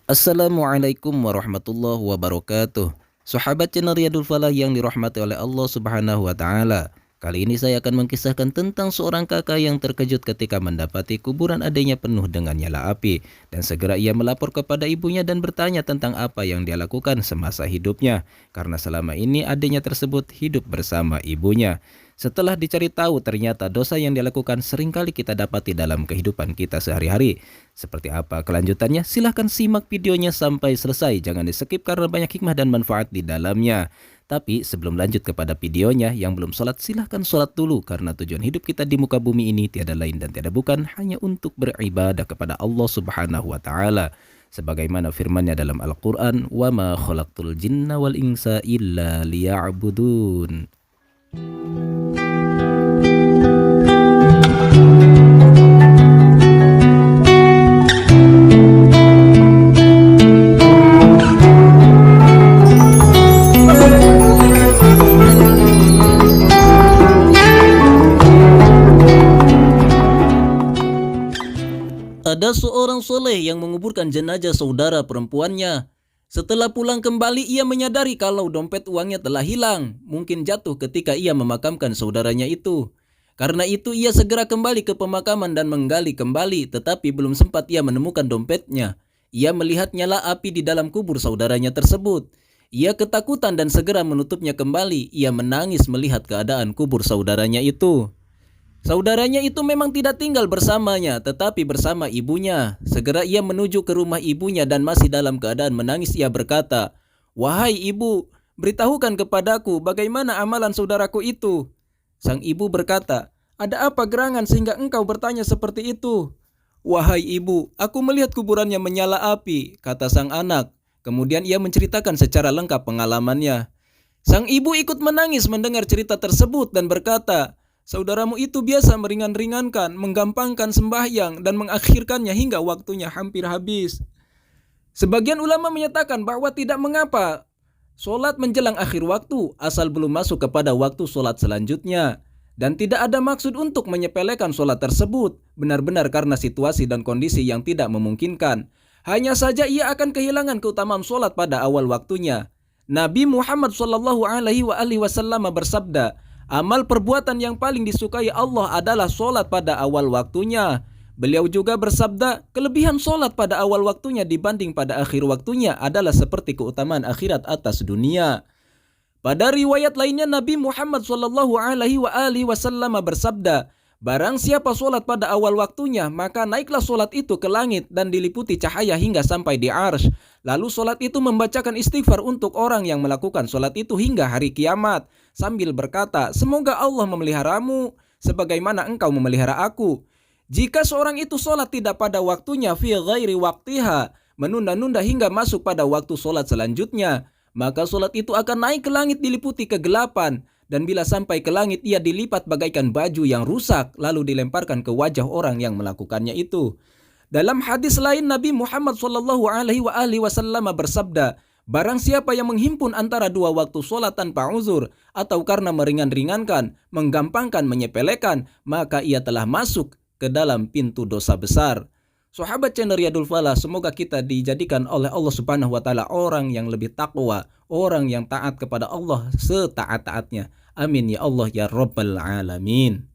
Assalamualaikum warahmatullahi wabarakatuh. Sahabat channel Riyadul Falah yang dirahmati oleh Allah Subhanahu wa taala. Kali ini saya akan mengisahkan tentang seorang kakak yang terkejut ketika mendapati kuburan adiknya penuh dengan nyala api, dan segera ia melapor kepada ibunya dan bertanya tentang apa yang dia lakukan semasa hidupnya, karena selama ini adiknya tersebut hidup bersama ibunya. Setelah dicari tahu, ternyata dosa yang dilakukan seringkali kita dapati dalam kehidupan kita sehari-hari. Seperti apa kelanjutannya? Silahkan simak videonya sampai selesai. Jangan di skip karena banyak hikmah dan manfaat di dalamnya. Tapi sebelum lanjut kepada videonya, yang belum sholat silahkan sholat dulu. Karena tujuan hidup kita di muka bumi ini tiada lain dan tiada bukan hanya untuk beribadah kepada Allah Subhanahu wa Ta'ala. Sebagaimana firman-Nya dalam Al-Quran, وَمَا خَلَقْتُ الْجِنَّ وَالْإِنسَ إِلَّا لِيَعْبُدُونَ. Ada seorang soleh yang menguburkan jenazah saudara perempuannya. Setelah pulang kembali, ia menyadari kalau dompet uangnya telah hilang, mungkin jatuh ketika ia memakamkan saudaranya itu. Karena itu ia segera kembali ke pemakaman dan menggali kembali, tetapi belum sempat ia menemukan dompetnya. Ia melihat nyala api di dalam kubur saudaranya tersebut. Ia ketakutan dan segera menutupnya kembali. Ia menangis melihat keadaan kubur saudaranya itu. Saudaranya itu memang tidak tinggal bersamanya, tetapi bersama ibunya. Segera ia menuju ke rumah ibunya dan masih dalam keadaan menangis ia berkata, "Wahai ibu, beritahukan kepadaku bagaimana amalan saudaraku itu." Sang ibu berkata, "Ada apa gerangan sehingga engkau bertanya seperti itu?" "Wahai ibu, aku melihat kuburannya menyala api," kata sang anak. Kemudian ia menceritakan secara lengkap pengalamannya. Sang ibu ikut menangis mendengar cerita tersebut dan berkata, "Saudaramu itu biasa meringan-ringankan, menggampangkan sembahyang dan mengakhirkannya hingga waktunya hampir habis." Sebagian ulama menyatakan bahwa tidak mengapa solat menjelang akhir waktu asal belum masuk kepada waktu solat selanjutnya. Dan tidak ada maksud untuk menyepelekan solat tersebut, benar-benar karena situasi dan kondisi yang tidak memungkinkan. Hanya saja ia akan kehilangan keutamaan solat pada awal waktunya. Nabi Muhammad SAW bersabda, "Amal perbuatan yang paling disukai Allah adalah solat pada awal waktunya." Beliau juga bersabda, kelebihan solat pada awal waktunya dibanding pada akhir waktunya adalah seperti keutamaan akhirat atas dunia. Pada riwayat lainnya Nabi Muhammad SAW bersabda, "Barang siapa solat pada awal waktunya, maka naiklah solat itu ke langit dan diliputi cahaya hingga sampai di arsy. Lalu solat itu membacakan istighfar untuk orang yang melakukan solat itu hingga hari kiamat, sambil berkata, semoga Allah memeliharamu sebagaimana engkau memelihara aku. Jika seorang itu solat tidak pada waktunya, fi ghairi waktiha, menunda-nunda hingga masuk pada waktu solat selanjutnya, maka solat itu akan naik ke langit diliputi kegelapan. Dan bila sampai ke langit ia dilipat bagaikan baju yang rusak lalu dilemparkan ke wajah orang yang melakukannya itu." Dalam hadis lain Nabi Muhammad SAW bersabda, "Barang siapa yang menghimpun antara dua waktu solat tanpa uzur atau karena meringan-ringankan, menggampangkan, menyepelekan, maka ia telah masuk ke dalam pintu dosa besar." Sahabat channel Riyadul Falah, semoga kita dijadikan oleh Allah Subhanahu wa taala orang yang lebih takwa, orang yang taat kepada Allah setaat-taatnya. Amin ya Allah ya Rabbal alamin.